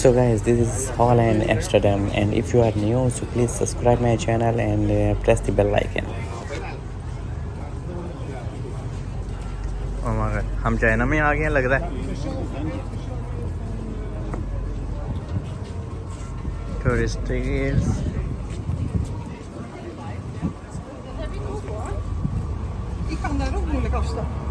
So guys, this is Holland Amsterdam, and if you are new, so please subscribe my channel and press the bell icon. Oh my god, हम China में आ गए हैं लग रहा है. Tourist tickets. Ik kan daar ook moeilijk afstappen.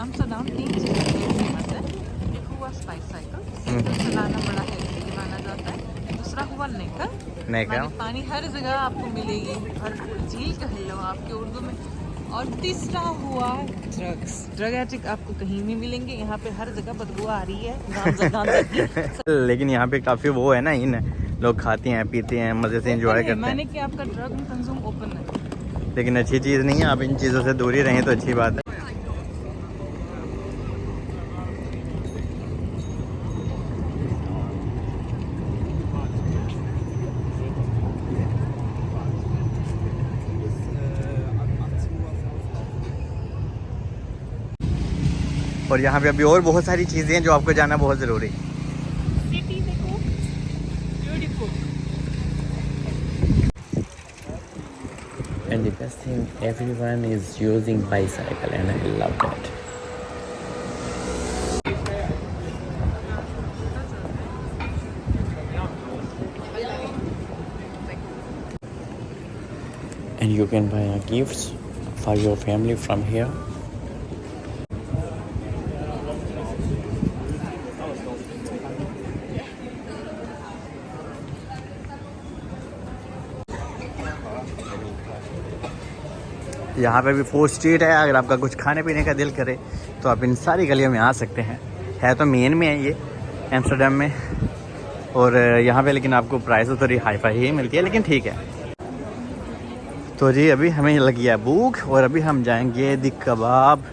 Amsterdam 3 चीज़ों के लिए फेमस है. एक हुआ स्पाइस साइकिल, साइकिल चलाना बड़ा हेल्दी माना जाता है. दूसरा हुआ नेकर, पानी हर जगह आपको मिलेगी, हर झील कह लो आपके उर्दू में. और तीसरा हुआ ड्रग एडिक्ट आपको कहीं नहीं मिलेंगे. यहाँ पे हर जगह बदबू आ रही है गांजा की. लेकिन यहाँ पे काफी वो है ना, इन लोग खाते हैं पीते हैं मजे से एंजॉय करते हैं. मैंने कि आपका ड्रग कंज्यूम ओपन है, लेकिन अच्छी चीज़ नहीं है. आप इन चीज़ों से दूर ही रहें तो अच्छी बात है. और यहाँ पे अभी और बहुत सारी चीज़ें हैं जो आपको जानना बहुत ज़रूरी है. सिटी देखो, beautiful. And the best thing, everyone is using bicycle, and I love that. And you can buy gifts for your family from here. यहाँ पे भी फूड स्ट्रीट है. अगर आपका कुछ खाने पीने का दिल करे तो आप इन सारी गलियों में आ सकते हैं. है तो मेन में है ये एम्स्टर्डम में, और यहाँ पे लेकिन आपको प्राइस तो थोड़ी हाई फाई ही मिलती है, लेकिन ठीक है. तो जी अभी हमें लग गया भूख, और अभी हम जाएंगे दी कबाब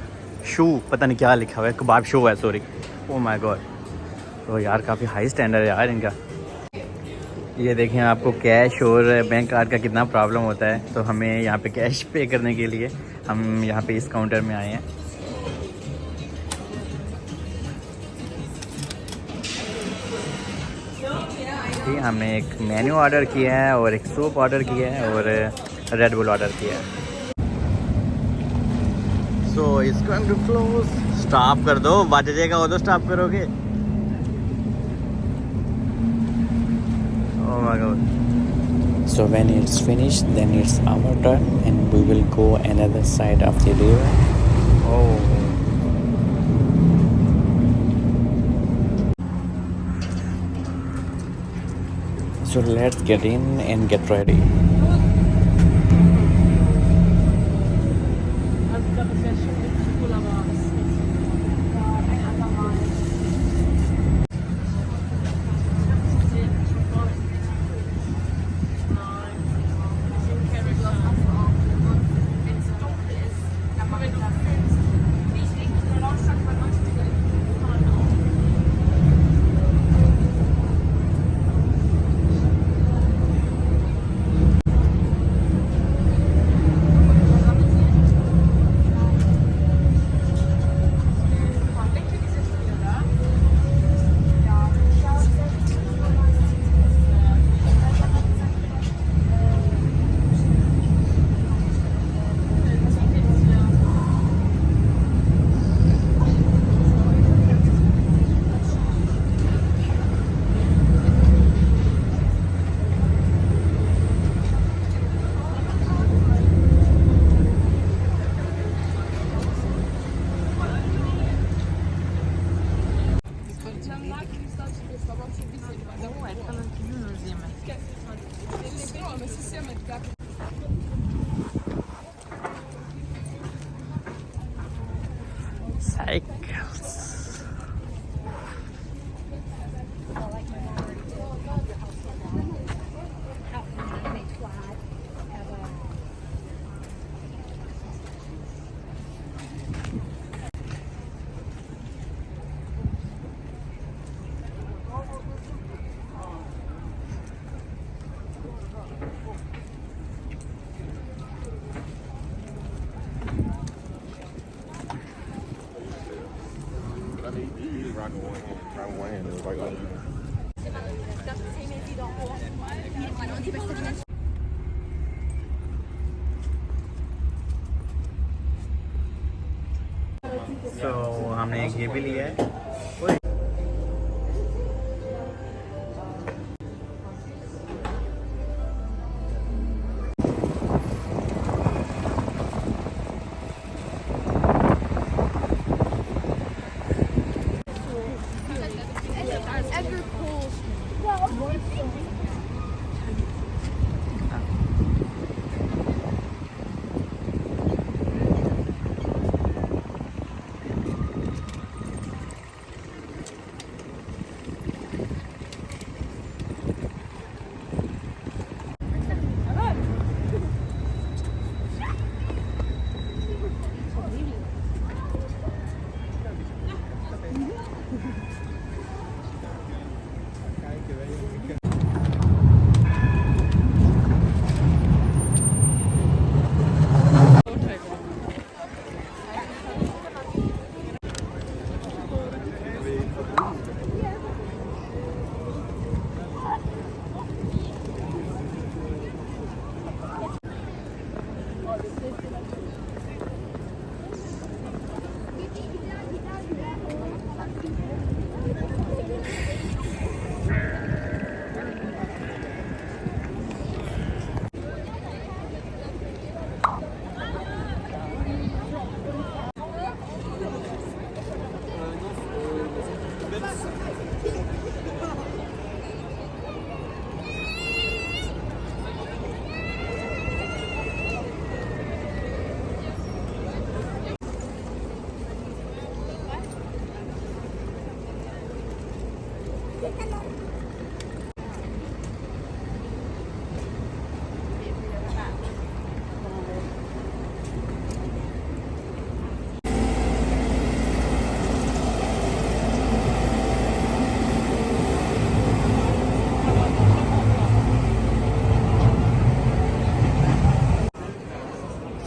शू, पता नहीं क्या लिखा हुआ है, कबाब शू है सॉरी. Oh my God. तो यार काफ़ी हाई स्टैंडर्ड है यार इनका. ये देखें, आपको कैश और बैंक कार्ड का कितना प्रॉब्लम होता है. तो हमें यहाँ पे कैश पे करने के लिए हम यहाँ पे इस काउंटर में आए हैं. ठीक, हमने एक मेन्यू ऑर्डर किया है और एक सूप ऑर्डर किया है और रेड बुल ऑर्डर किया है. So it's going to close. Stop कर दो, बच जाएगा वो तो स्टॉप करोगे. Oh my god. So when it's finished, then it's our turn and we will go another side of the river. Oh. So let's get in and get ready. cycles. So, हमने एक ये भी लिया है। ओए।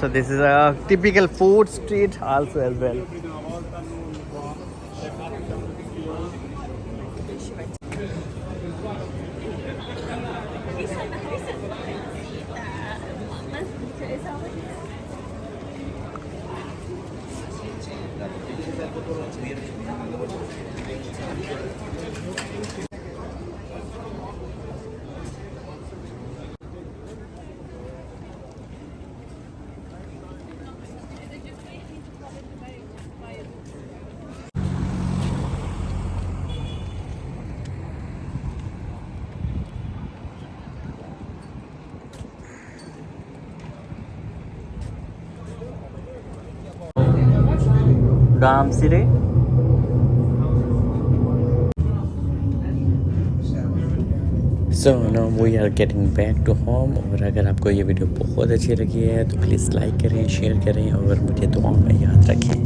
So this is a typical food street also as well. Gam Sire. So now we are getting back to home. और अगर आपको ये वीडियो बहुत अच्छी लगी है तो प्लीज़ लाइक करें, शेयर करें और मुझे दुआओं में याद रखें।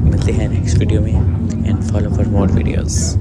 मिलते हैं नेक्स्ट वीडियो में and follow for more videos.